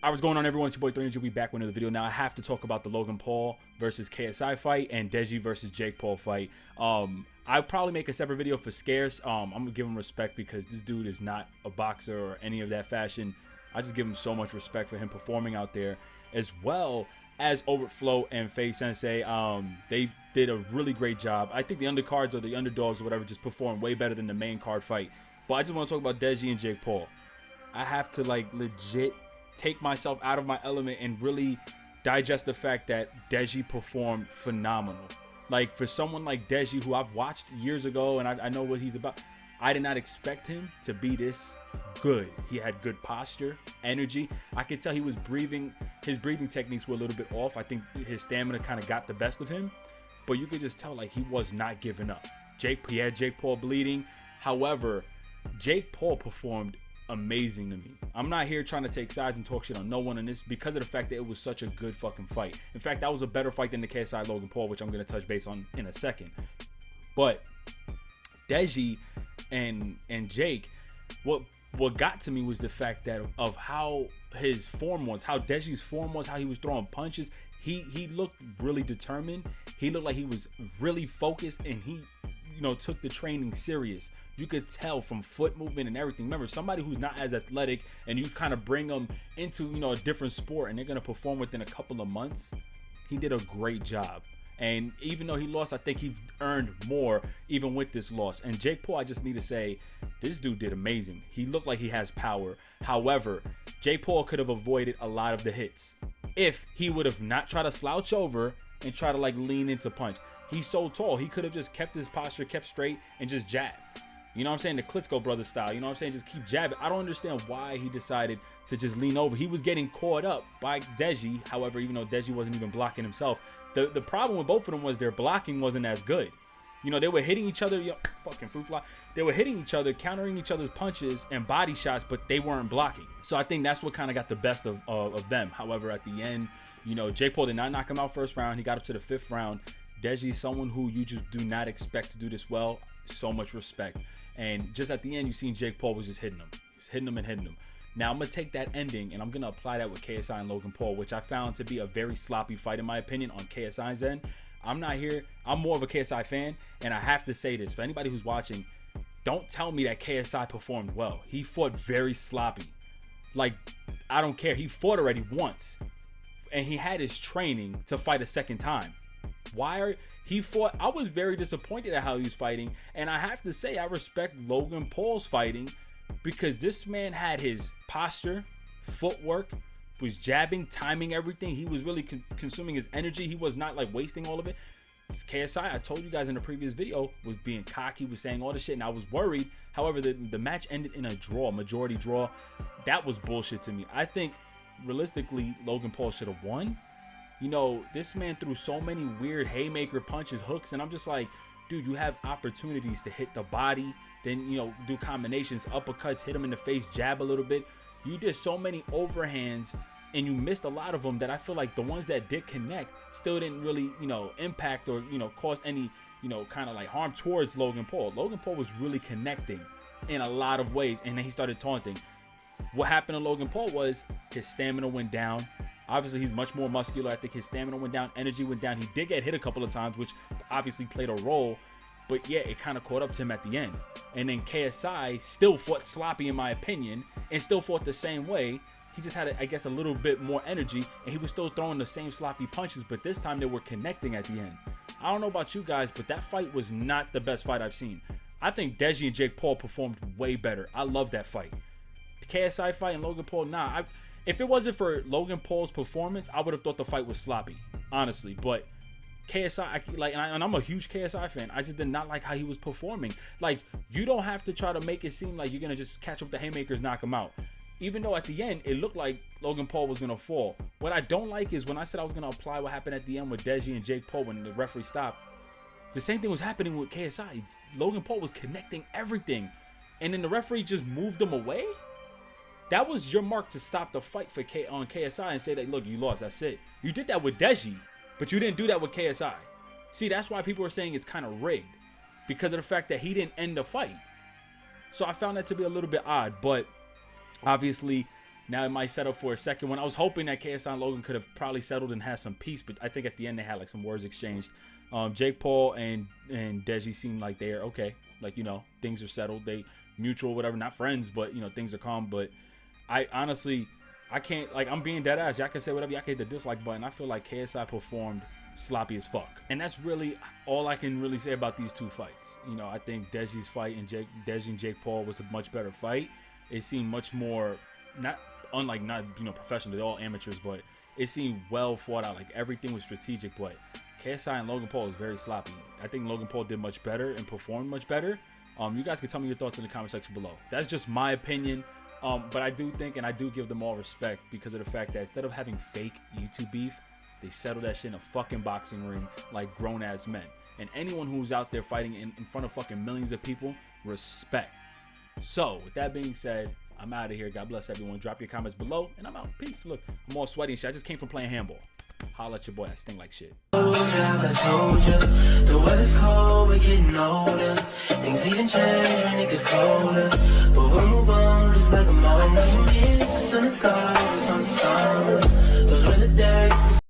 I was going on, everyone. It's your boy 300. We'll be back with another video. Now, I have to talk about the Logan Paul versus KSI fight and Deji versus Jake Paul fight. I'll probably make a separate video for Scarce. I'm going to give him respect because this dude is not a boxer or any of that fashion. I just give him so much respect for him performing out there, as well as Overflow and Faye Sensei. They did a really great job. I think the undercards or the underdogs or whatever just performed way better than the main card fight. But I just want to talk about Deji and Jake Paul. I have to like legit take myself out of my element and really digest the fact that Deji performed phenomenal. Like, for someone like Deji, who I've watched years ago and I know what he's about, I did not expect him to be this good. He had good posture, energy. I could tell he was breathing. His breathing techniques were a little bit off. I think his stamina kind of got the best of him, but you could just tell like he was not giving up. He had Jake Paul bleeding. However, Jake Paul performed amazing to me. I'm not here trying to take sides and talk shit on no one in this because of the fact that it was such a good fucking fight. In fact, that was a better fight than the KSI Logan Paul, which I'm going to touch base on in a second. But Deji and Jake, what got to me was the fact that of how his form was, how Deji's form was, how he was throwing punches. He looked really determined. He looked like he was really focused, and he, took the training serious. You could tell from foot movement and everything. Remember, somebody who's not as athletic and you kind of bring them into, a different sport and they're going to perform within a couple of months. He did a great job. And even though he lost, I think he earned more even with this loss. And Jake Paul, I just need to say, this dude did amazing. He looked like he has power. However, Jake Paul could have avoided a lot of the hits if he would have not tried to slouch over and try to like lean into punch. He's so tall. He could have just kept his posture, kept straight, and just jabbed. You know what I'm saying? The Klitschko brothers style. You know what I'm saying? Just keep jabbing. I don't understand why he decided to just lean over. He was getting caught up by Deji. However, even though Deji wasn't even blocking himself, the problem with both of them was their blocking wasn't as good. They were hitting each other. Fucking fruit fly. They were hitting each other, countering each other's punches and body shots, but they weren't blocking. So I think that's what kind of got the best of them. However, at the end, Jake Paul did not knock him out first round. He got up to the 5th round. Deji, someone who you just do not expect to do this well. So much respect. And just at the end, you seen Jake Paul was just hitting him. Just hitting him and hitting him. Now, I'm going to take that ending, and I'm going to apply that with KSI and Logan Paul, which I found to be a very sloppy fight, in my opinion, on KSI's end. I'm not here. I'm more of a KSI fan, and I have to say this. For anybody who's watching, don't tell me that KSI performed well. He fought very sloppy. Like, I don't care. He fought already once, and he had his training to fight a second time. He fought. I was very disappointed at how he was fighting, and I have to say I respect Logan Paul's fighting because this man had his posture, footwork, was jabbing, timing everything. He was really consuming his energy. He was not like wasting all of it. KSI, I told you guys in the previous video, was being cocky, was saying all this shit, and I was worried. However, the match ended in a draw, majority draw. That was bullshit to me. I think realistically, Logan Paul should have won. This man threw so many weird haymaker punches, hooks, and I'm just like, dude, you have opportunities to hit the body, then, do combinations, uppercuts, hit him in the face, jab a little bit. You did so many overhands, and you missed a lot of them that I feel like the ones that did connect still didn't really, impact or, cause any, kind of like harm towards Logan Paul. Logan Paul was really connecting in a lot of ways, and then he started taunting. What happened to Logan Paul was his stamina went down. Obviously, he's much more muscular. I think his stamina went down, energy went down. He did get hit a couple of times, which obviously played a role. But yeah, it kind of caught up to him at the end. And then KSI still fought sloppy, in my opinion, and still fought the same way. He just had, I guess, a little bit more energy, and he was still throwing the same sloppy punches, but this time they were connecting at the end. I don't know about you guys, but that fight was not the best fight I've seen. I think Deji and Jake Paul performed way better. I love that fight. The KSI fight and Logan Paul, nah. If it wasn't for Logan Paul's performance, I would have thought the fight was sloppy, honestly. But KSI, and I'm a huge KSI fan. I just did not like how he was performing. Like, you don't have to try to make it seem like you're gonna just catch up the haymakers, knock him out. Even though at the end it looked like Logan Paul was gonna fall. What I don't like is when I said I was gonna apply what happened at the end with Deji and Jake Paul when the referee stopped. The same thing was happening with KSI. Logan Paul was connecting everything, and then the referee just moved him away. That was your mark to stop the fight for on KSI and say that, look, you lost. That's it. You did that with Deji, but you didn't do that with KSI. See, that's why people are saying it's kind of rigged, because of the fact that he didn't end the fight. So I found that to be a little bit odd, but obviously Now it might settle for a second one. I was hoping that KSI and Logan could have probably settled and had some peace, but I think at the end they had like some words exchanged. Jake Paul and Deji seem like they are okay. Like, you know, things are settled. They mutual, whatever, not friends, but, you know, things are calm. But I honestly, I can't, like, I'm being dead ass. Y'all can say whatever. Y'all can hit the dislike button. I feel like KSI performed sloppy as fuck. And that's really all I can really say about these two fights. You know, I think Deji's fight and Deji and Jake Paul was a much better fight. It seemed much more, not professional, they're all amateurs, but it seemed well fought out. Like, everything was strategic. But KSI and Logan Paul was very sloppy. I think Logan Paul did much better and performed much better. You guys can tell me your thoughts in the comment section below. That's just my opinion. But I do think, and I do give them all respect because of the fact that instead of having fake YouTube beef, they settled that shit in a fucking boxing ring like grown-ass men. And anyone who's out there fighting in front of fucking millions of people, respect. So, with that being said, I'm out of here. God bless everyone. Drop your comments below, and I'm out. Peace. Look, I'm all sweaty and shit. I just came from playing handball. Holla at your boy. I sting like shit. The weather's cold, we're getting older. Things even change when it gets colder. But we'll move on just like a moment. The sun is gone.